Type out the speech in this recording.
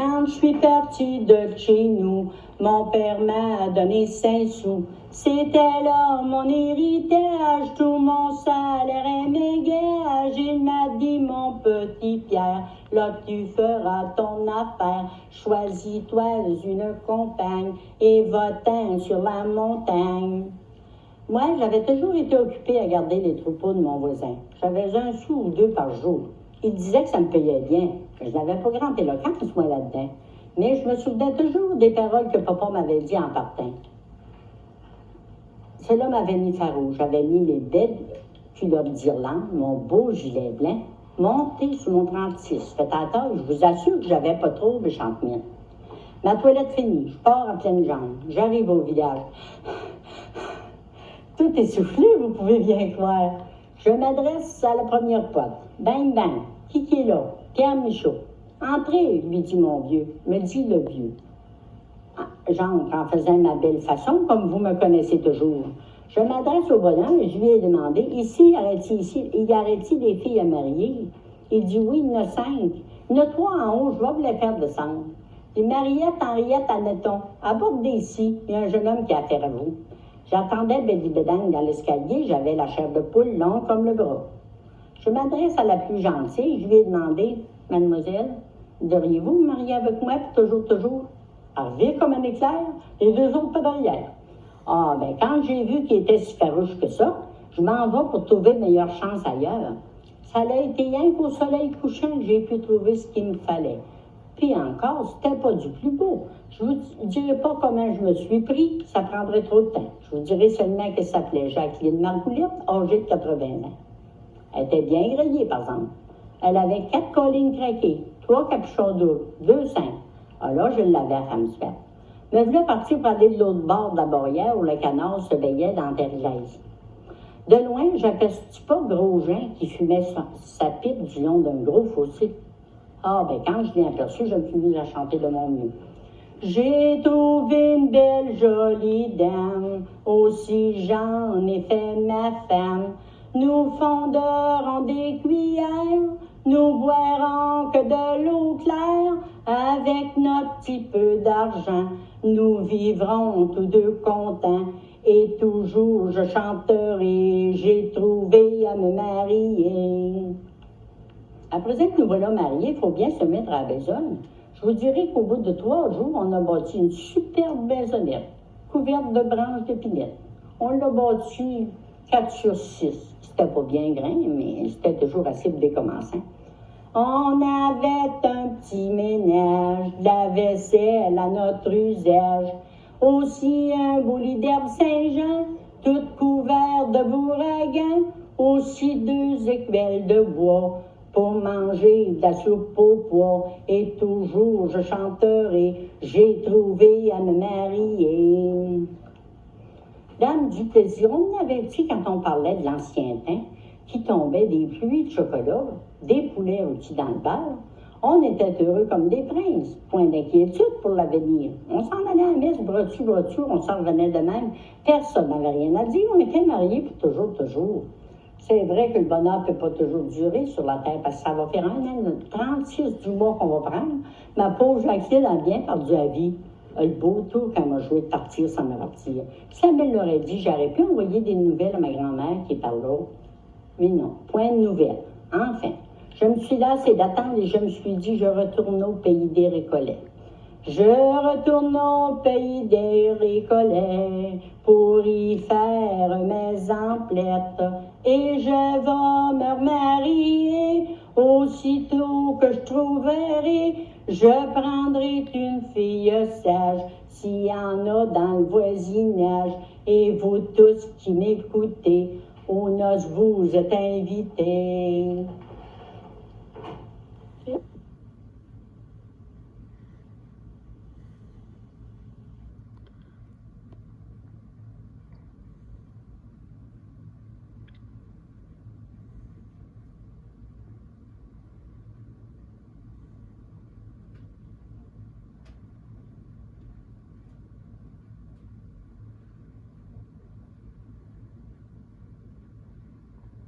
Quand je suis partie de chez nous, mon père m'a donné 5 sous. C'était là mon héritage, tout mon salaire et mes gages. Il m'a dit, mon petit Pierre, là tu feras ton affaire. Choisis-toi une compagne et va-t'en sur la montagne. Moi, j'avais toujours été occupée à garder les troupeaux de mon voisin. J'avais 1 sou ou 2 par jour. Il disait que ça me payait bien. Je n'avais pas grande éloquence, moi, là-dedans. Mais je me souvenais toujours des paroles que papa m'avait dit en partant. Cela m'avait mis farouche. J'avais mis mes belles culottes d'Irlande, mon beau gilet blanc, monté sur mon 36. Fait à taille, je vous assure que j'avais pas trop de chantemine. Ma toilette finie, je pars en pleine jambe. J'arrive au village. Tout essoufflé, vous pouvez bien croire. Je m'adresse à la première porte. Bang, bang. Qui est là? Pierre Michaud. Entrez, lui dit mon vieux. Me dit le vieux. J'entre en faisant ma belle façon, comme vous me connaissez toujours. Je m'adresse au bonhomme et je lui ai demandé, ici, y aurait-il des filles à marier? Il dit, oui, il y en a 5. Il y en a 3 en haut, je vais vous les faire descendre. Et Mariette, Henriette, Anneton, abordez ici, il y a un jeune homme qui a affaire à vous. J'attendais Bédi Bédang dans l'escalier, j'avais la chair de poule longue comme le bras. Je m'adresse à la plus gentille, je lui ai demandé, mademoiselle, devriez-vous vous marier avec moi, puis toujours? Arrivé comme un éclair, les 2 autres pas derrière. Ah, ben quand j'ai vu qu'il était si farouche que ça, je m'en vais pour trouver meilleure chance ailleurs. Ça a été rien qu'au soleil couchant que j'ai pu trouver ce qu'il me fallait. Puis encore, c'était pas du plus beau. Je vous dirai pas comment je me suis pris, ça prendrait trop de temps. Je vous dirai seulement qu'elle s'appelait Jacqueline Margoulette, âgée de 80 ans. Elle était bien grillée, par exemple. Elle avait 4 collines craquées, 3 capuchons doubles, 2 seins. Alors, je l'avais à femme suite. Me voilà partir pour aller de l'autre bord de la barrière où le canard se veillait dans la glaise. De loin, j'aperçus pas Gros-Jean qui fumait sa pipe du long d'un gros fossé. Ah, ben quand je l'ai aperçu, je me suis mise à chanter de mon mieux. J'ai trouvé une belle jolie dame, aussi j'en ai fait ma femme. Nous fonderons des cuillères, nous boirons que de l'eau claire. Avec notre petit peu d'argent, nous vivrons tous deux contents. Et toujours je chanterai, j'ai trouvé à me marier. À présent que nous voilà mariés, il faut bien se mettre à la besogne. Je vous dirai qu'au bout de 3 jours, on a bâti une superbe maisonnette, couverte de branches d'épinette. On l'a bâtie 4 sur 6. C'était pas bien grand, mais c'était toujours assez pour des commençants. On avait un petit ménage, de la vaisselle à notre usage, aussi un beau lit d'herbe Saint-Jean, tout couvert de bourragans, aussi 2 écuelles de bois pour manger de la soupe au pois, et toujours je chanterai, j'ai trouvé à me marier. Dame du plaisir, on avait dit quand on parlait de l'ancien temps, qui tombait des pluies de chocolat, des poulets rôtis dans le beurre. On était heureux comme des princes, point d'inquiétude pour l'avenir. On s'en allait à la messe, bras dessus, on s'en revenait de même. Personne n'avait rien à dire, on était mariés pour toujours. C'est vrai que le bonheur ne peut pas toujours durer sur la terre, parce que ça va faire 1 an, 36 du mois qu'on va prendre. Ma pauvre Jacqueline a bien perdu la vie. Le beau tour quand elle m'a joué de partir sans m'avertir. Si elle me l'aurait dit, j'aurais pu envoyer des nouvelles à ma grand-mère qui est par là. Mais non, point de nouvelles. Enfin, je me suis lassée d'attendre et je me suis dit, je retourne au pays des récollets. Je retourne au pays des récollets pour y faire mes emplettes et je vais me remarier aussitôt que je trouverai. Je prendrai une fille sage s'il y en a dans le voisinage et vous tous qui m'écoutez, aux noces vous êtes invités.